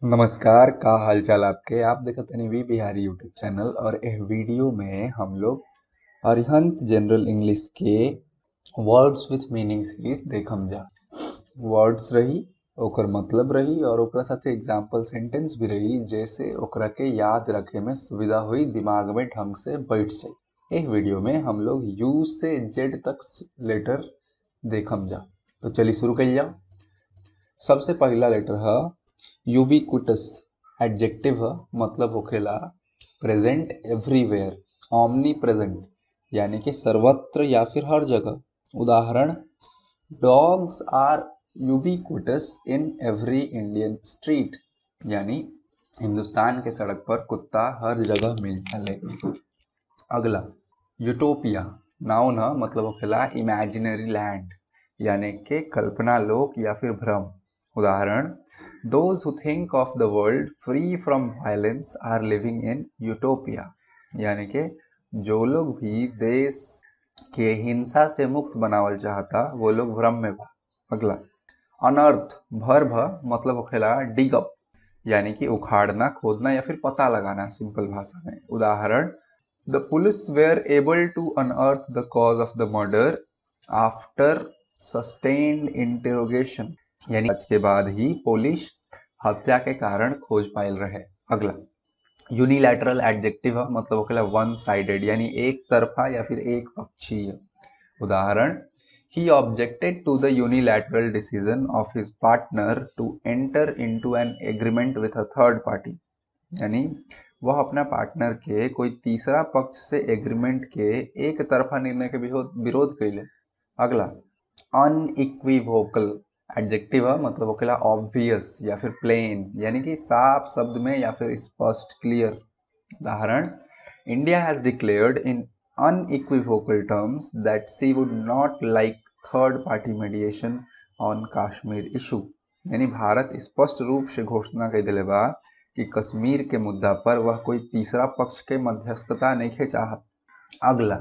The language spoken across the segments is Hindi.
नमस्कार, का हालचाल आपके। आप देखत तनी वी बिहारी यूट्यूब चैनल और एह वीडियो में हम लोग अरिहंत जनरल इंग्लिश के वर्ड्स विथ मीनिंग सीरीज देखम जा। वर्ड्स रही, ओकर मतलब रही और ओकरा साथे एग्जाम्पल सेंटेंस भी रही, जैसे ओकरा के याद रखे में सुविधा हुई, दिमाग में ढंग से बैठ जाए। एह वीडियो में हम लोग यू से जेड तक लेटर देखम जा। तो चलिए शुरू कइल जाओ। सबसे पहला लेटर है यूबिक्विटस। एडजेक्टिव है, मतलब होखेला प्रेजेंट एवरीवेयर, ओमनी प्रेजेंट, यानी कि सर्वत्र या फिर हर जगह। उदाहरण, dogs are ubiquitous in every Indian street, यानी हिंदुस्तान के सड़क पर कुत्ता हर जगह मिल जाले। अगला, यूटोपिया। नाउन है, मतलब होखेला इमेजिनरी लैंड, यानी कि कल्पना लोक या फिर भ्रम। उदाहरण, those who think of the world free from violence are living in utopia, यानी कि जो लोग भी देश के हिंसा से मुक्त बनावल चाहता वो लोग भ्रम में बा। अगला, अनर्थ। वर्ब है, मतलब होखेला डिग अप, यानी कि उखाड़ना, खोदना या फिर पता लगाना सिंपल भाषा में। उदाहरण, the police were able to unearth the cause of the murder after sustained interrogation, यानी जांच के बाद ही पुलिस हत्या के कारण खोज पायल रहे। अगला, यूनिलैटरल। एडजेक्टिव है, मतलब होखेला वन साइडेड, यानी एक तरफा या फिर एक पक्षीय। उदाहरण, he objected to the unilateral decision of his partner to enter into an agreement with a third party, यानी वह अपना पार्टनर के कोई तीसरा पक्ष से एग्रीमेंट के एक तरफा निर्णय के विरोध कैले। अगला, अनइक्विवोकल। एडजेक्टिव है, मतलब होखेला ऑब्वियस या फिर प्लेन, यानी कि साफ शब्द में या फिर स्पष्ट, क्लियर। उदाहरण, India has declared in unequivocal terms that she would not like third party mediation on Kashmir issue, यानी भारत स्पष्ट रूप से घोषणा कर दिले बा कि कश्मीर के मुद्दा पर वह कोई तीसरा पक्ष के मध्यस्थता नहीं चाहत। अगला,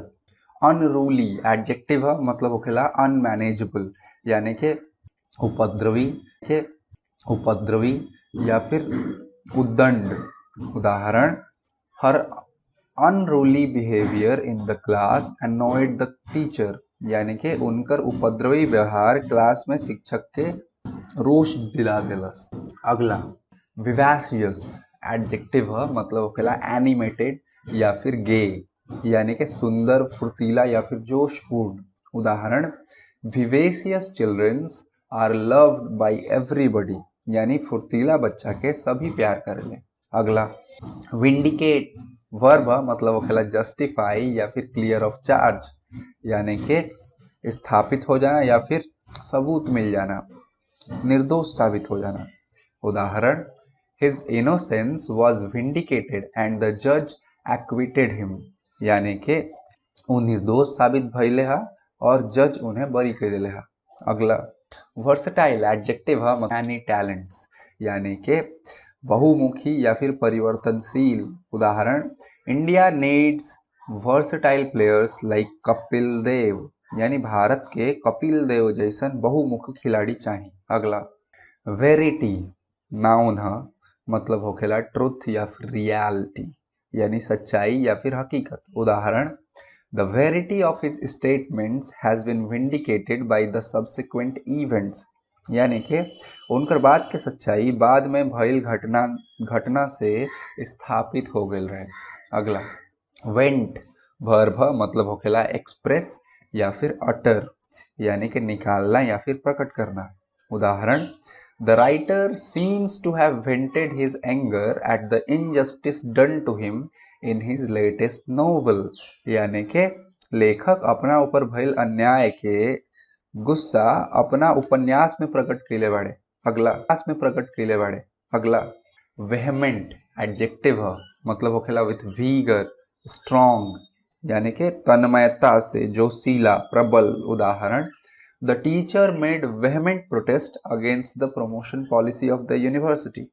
अनरूली। एडजेक्टिव है, मतलब होखेला अनमैनेजेबल, यानी कि उपद्रवी के उपद्रवी या फिर उद्दंड। उदाहरण, हर unruly behaviour in the class annoyed the teacher, यानी कि उनकर उपद्रवी व्यवहार क्लास में शिक्षक के रोष दिला देलस। अगला, विवासियस। एडजेक्टिव है, मतलब होखेला एनिमेटेड या फिर गे, यानी कि सुंदर, फुर्तीला या फिर जोशपूर्ण। उदाहरण, vivacious childrens are loved by everybody, यानी फुर्तीला बच्चा के सभी प्यार करेले। अगला, विंडिकेट। वर्ब है, मतलब होखेला जस्टिफाई या फिर क्लियर ऑफ चार्ज, यानी कि स्थापित हो जाना या फिर सबूत मिल जाना, निर्दोष साबित हो जाना। उदाहरण, his innocence was vindicated and the जज एक्विटेड हिम, यानी कि वो निर्दोष साबित भइले हा और जज उन्हें बरी कर दिले हा। अगला, वर्सटाइल। एडजेक्टिव है, मैनी टैलेंट्स, यानी कि बहुमुखी या फिर परिवर्तनशील। उदाहरण, India needs versatile players like Kapil Dev, यानी भारत के कपिल देव जैसन बहुमुखी खिलाड़ी चाहिए। अगला, वेरिटी। नाउन है, मतलब होखेला ट्रुथ या फिर रियलिटी, यानी सच्चाई या फिर हकीकत। उदाहरण, the verity of his statements has been vindicated by the subsequent events, यानी कि उनकर बात के सच्चाई बाद में भइल घटना से स्थापित हो गई रहे। अगला, वेंट। वर्ब, मतलब होखेला एक्सप्रेस या फिर अटर, यानी कि निकालना या फिर प्रकट करना। उदाहरण, the writer seems to have vented his anger at the injustice done to him in his latest novel, यानी कि लेखक अपना ऊपर भइल अन्याय के गुस्सा अपना उपन्यास में प्रकट कैले बाड़े। अगला, वेहमेंट। एडजेक्टिव है, मतलब होखेला विथ वीगर, स्ट्रॉन्ग, यानी कि तन्मयता से, जोशीला, प्रबल। उदाहरण, the teacher made vehement protest against the promotion policy of the university,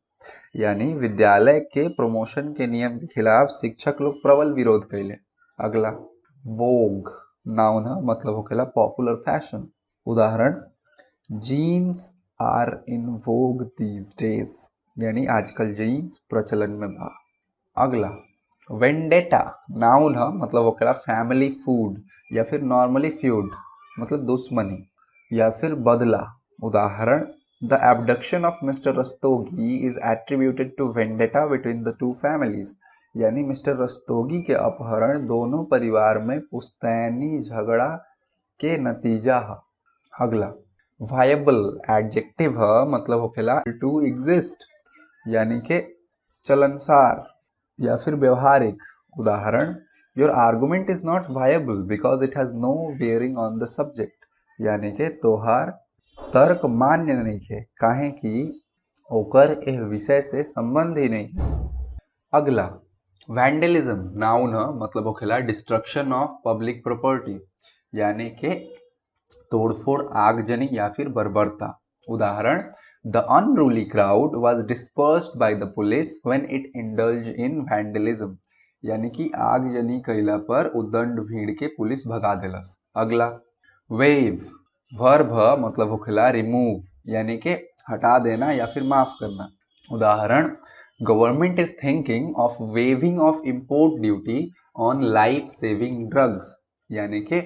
यानी विद्यालय के प्रमोशन के नियम के खिलाफ शिक्षक लोग प्रबल विरोध कैले। अगला, वोग। नाउन है, मतलब होखेला पॉपुलर फैशन। उदाहरण, jeans are in vogue these days, यानी आजकल जीन्स प्रचलन में बा। अगला वेंडेटा नाउन है, मतलब ओकरा फैमिली फूड या फिर नॉर्मली फ्यूड मतलब दुश्मनी या फिर बदला। उदाहरण the abduction of mister Rastogi is attributed to vendetta between the two families, यानी मिस्टर रस्तोगी के अपहरण दोनों परिवार में पुश्तैनी झगड़ा के नतीजा है। अगला वायबल एडजेक्टिव है, मतलब होखेला टू एग्जिस्ट यानी के चलनसार या फिर व्यवहारिक। उदाहरण your argument is not viable because it has no bearing on the subject, यानी के तोहार तर्क मान्य नहीं है काहे कि ओकर एह विषय से संबंध ही नहीं है। अगला वैंडलिज्म नाउन है, मतलब होखेला डिस्ट्रक्शन ऑफ पब्लिक प्रॉपर्टी, यानी के तोड़फोड़ आगजनी या फिर बर्बरता। उदाहरण the unruly crowd was dispersed by the police when it indulge in vandalism, यानी कि आगजनी कैला पर उदंड भीड़ के पुलिस भगा देलस। अगला वेव वर्ब है, मतलब होखेला रिमूव, यानी के हटा देना या फिर माफ करना। उदाहरण government is thinking of waiving off import duty on life saving drugs, यानी के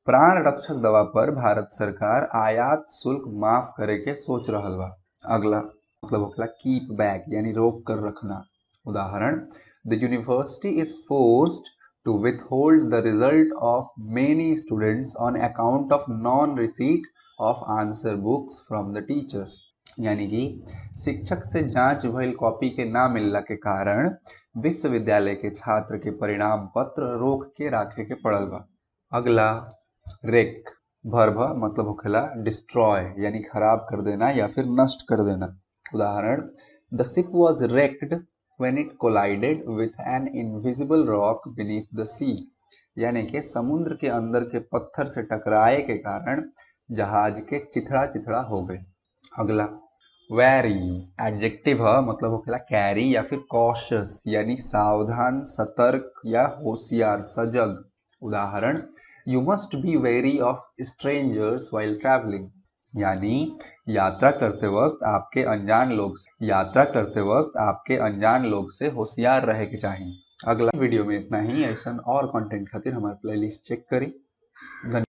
प्राण रक्षक दवा पर भारत सरकार आयात शुल्क माफ करे के सोच रहल बा। अगला मतलब होखेला कीप बैक, यानी रोक कर रखना। उदाहरण the university is forced to withhold the result of many students on account of non-receipt of answer books from the teachers, यानी कि शिक्षक से जांच भइल कॉपी के ना मिलला के कारण विश्वविद्यालय के छात्र के परिणाम पत्र रोक के राखे के पड़ल बा। अगला रेक वर्ब मतलब होखेला डिस्ट्रॉय, यानी खराब कर देना या फिर नष्ट कर देना। उदाहरण the ship was raked when it collided with an invisible rock beneath the sea, यानी कि समुद्र के अंदर के पत्थर से टकराए के कारण जहाज के चिथड़ा चिथड़ा हो गए। अगला वेरी एडजेक्टिव है, मतलब होखेला कैरी या फिर कॉशियस, यानी सावधान सतर्क या होशियार सजग। उदाहरण you must be very of strangers while travelling, यानी यात्रा करते वक्त आपके अनजान लोग से होशियार रहे के चाहिए। अगला वीडियो में इतना ही। ऐसा और कंटेंट खातिर हमारे प्लेलिस्ट चेक करी।